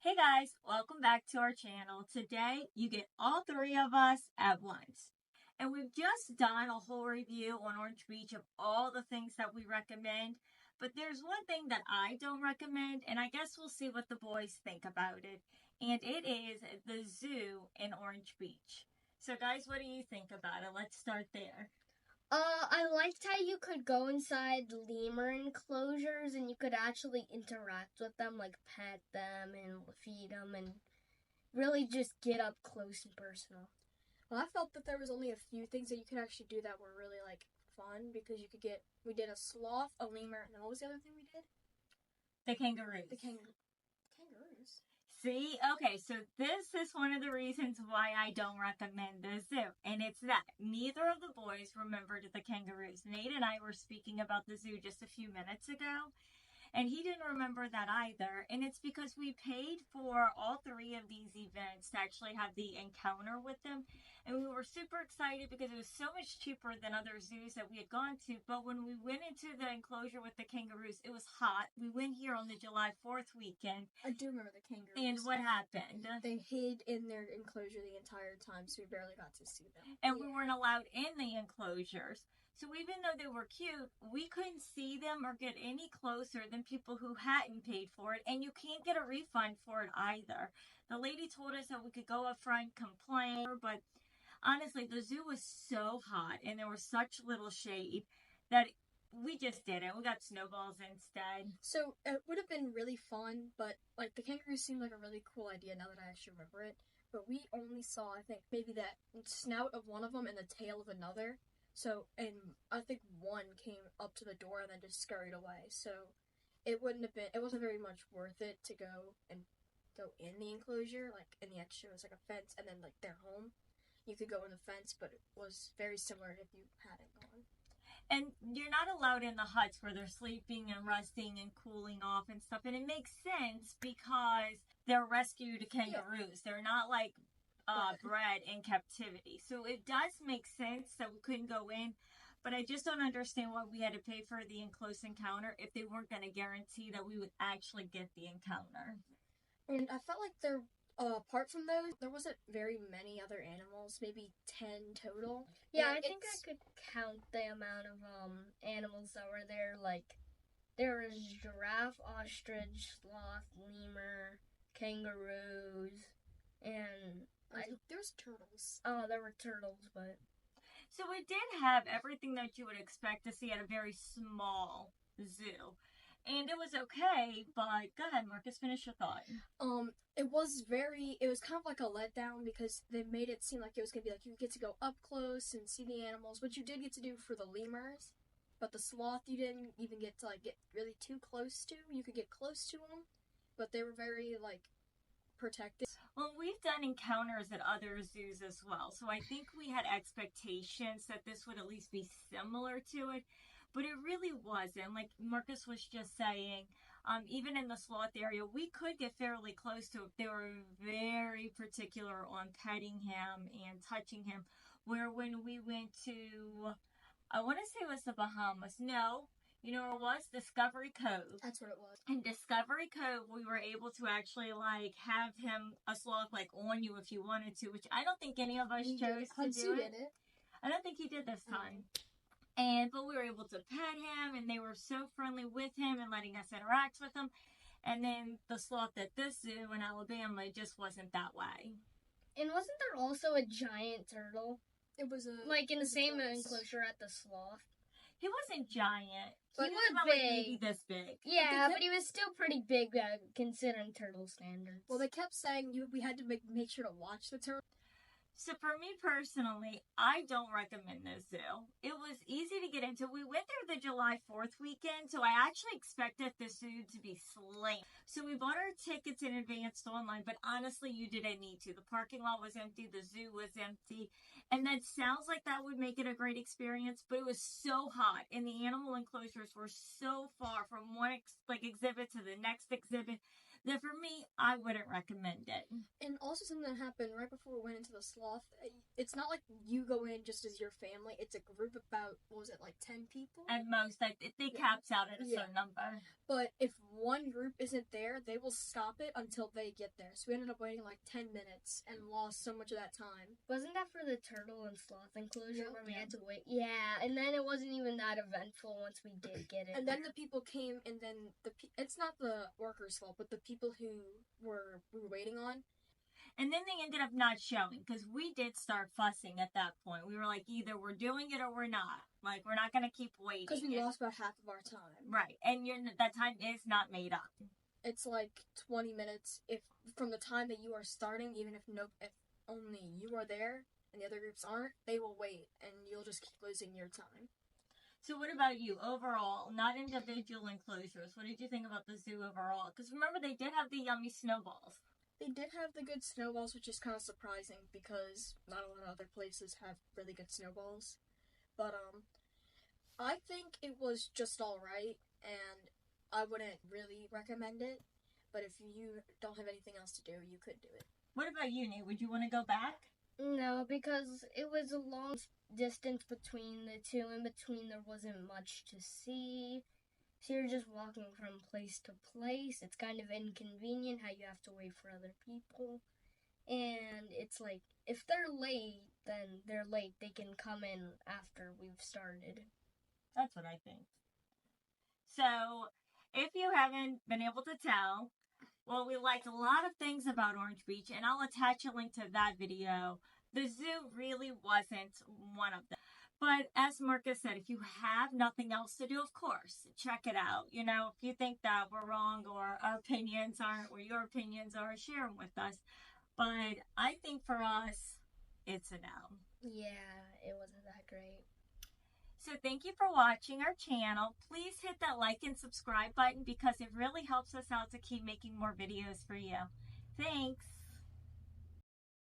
Hey guys, welcome back to our channel. Today you get all three of us at once. And we've just done a whole review on Orange Beach of all the things that we recommend. But there's one thing that I don't recommend, and I guess we'll see what the boys think about it. And it is the zoo in Orange Beach. So guys, what do you think about it? Let's start there. I liked how you could go inside lemur enclosures and you could actually interact with them, like pet them and feed them and really just get up close and personal. Well, I felt that there was only a few things that you could actually do that were really, fun because we did a sloth, a lemur, and then what was the other thing we did? The kangaroos. Kangaroos. See, okay, so this is one of the reasons why I don't recommend the zoo. And it's that neither of the boys remembered the kangaroos. Nate and I were speaking about the zoo just a few minutes ago, and he didn't remember that either. And it's because we paid for all three of these events to actually have the encounter with them. And we were super excited because it was so much cheaper than other zoos that we had gone to. But when we went into the enclosure with the kangaroos, it was hot. We went here on the July 4th weekend. I do remember the kangaroos. And what happened? They hid in their enclosure the entire time, so we barely got to see them. And we weren't allowed in the enclosures. So even though they were cute, we couldn't see them or get any closer than people who hadn't paid for it. And you can't get a refund for it either. The lady told us that we could go up front and complain, but honestly, the zoo was so hot and there was such little shade that we just didn't. We got snowballs instead. So it would have been really fun, but the kangaroos seemed like a really cool idea now that I actually remember it. But we only saw, I think, maybe that snout of one of them and the tail of another. So, and I think one came up to the door and then just scurried away. So it wasn't very much worth it to go in the enclosure, in the extra, it was like a fence and then their home. You could go in the fence, but it was very similar if you hadn't gone. And you're not allowed in the huts where they're sleeping and resting and cooling off and stuff. And it makes sense because they're rescued kangaroos. Yeah. They're not bred in captivity. So it does make sense that we couldn't go in. But I just don't understand why we had to pay for the enclosed encounter if they weren't going to guarantee that we would actually get the encounter. And I felt like apart from those, there wasn't very many other animals, maybe 10 total. Yeah, I think I could count the amount of animals that were there. There was giraffe, ostrich, sloth, lemur, kangaroos, and there was turtles. Oh, there were turtles, but... So it did have everything that you would expect to see at a very small zoo. And it was okay, but go ahead, Marcus, finish your thought. It was kind of like a letdown because they made it seem like it was going to be you get to go up close and see the animals, which you did get to do for the lemurs, but the sloth you didn't even get to get really too close to. You could get close to them, but they were very protected. Well, we've done encounters at other zoos as well, so I think we had expectations that this would at least be similar to it. But it really wasn't. Like Marcus was just saying, even in the sloth area, we could get fairly close to it. They were very particular on petting him and touching him. Where when we went to, I want to say it was the Bahamas. No, you know where it was? Discovery Cove. That's what it was. In Discovery Cove, we were able to actually have a sloth on you if you wanted to, which I don't think any of us chose to do it. Did it. I don't think he did this time. But we were able to pet him, and they were so friendly with him and letting us interact with him. And then the sloth at this zoo in Alabama just wasn't that way. And wasn't there also a giant turtle? It was in the same enclosure at the sloth. He wasn't giant. But he was about big. Maybe this big. Yeah, but he was still pretty big considering turtle standards. Well, they kept saying we had to make sure to watch the turtle. So for me personally, I don't recommend this zoo. It was easy to get into. We went there the July 4th weekend, so I actually expected the zoo to be slammed. So we bought our tickets in advance online, but honestly, you didn't need to. The parking lot was empty, the zoo was empty, and that sounds like that would make it a great experience, but it was so hot, and the animal enclosures were so far from one exhibit to the next exhibit that for me, I wouldn't recommend it. And also something that happened right before we went into the sloth. It's not like you go in just as your family. It's a group of about, what was it, like 10 people? At most, like, they caps out at a certain number. But if one group isn't there, they will stop it until they get there. So we ended up waiting like 10 minutes and lost so much of that time. Wasn't that for the turtle and sloth enclosure where we Yeah. had to wait? Yeah, and then it wasn't even that eventful once we did get it. And then the people came, and then it's not the workers' fault, but the people who we were waiting on. And then they ended up not showing because we did start fussing at that point. We were like, either we're doing it or we're not. Like, we're not going to keep waiting. Because we lost about half of our time. Right. And that time is not made up. It's like 20 minutes if from the time that you are starting, even if only you are there and the other groups aren't, they will wait, and you'll just keep losing your time. So what about you overall, not individual enclosures? What did you think about the zoo overall? Because remember, they did have the yummy snowballs. They did have the good snowballs, which is kind of surprising because not a lot of other places have really good snowballs. But I think it was just alright, and I wouldn't really recommend it. But if you don't have anything else to do, you could do it. What about you, Nate? Would you want to go back? No, because it was a long distance between the two. In between, there wasn't much to see. So you're just walking from place to place. It's kind of inconvenient how you have to wait for other people. And it's like, if they're late, then they're late. They can come in after we've started. That's what I think. So, if you haven't been able to tell, well, we liked a lot of things about Orange Beach, and I'll attach a link to that video. The zoo really wasn't one of them. But as Marcus said, if you have nothing else to do, of course, check it out. You know, if you think that we're wrong or our opinions aren't where your opinions are, share them with us. But I think for us, it's a no. Yeah, it wasn't that great. So thank you for watching our channel. Please hit that like and subscribe button because it really helps us out to keep making more videos for you. Thanks.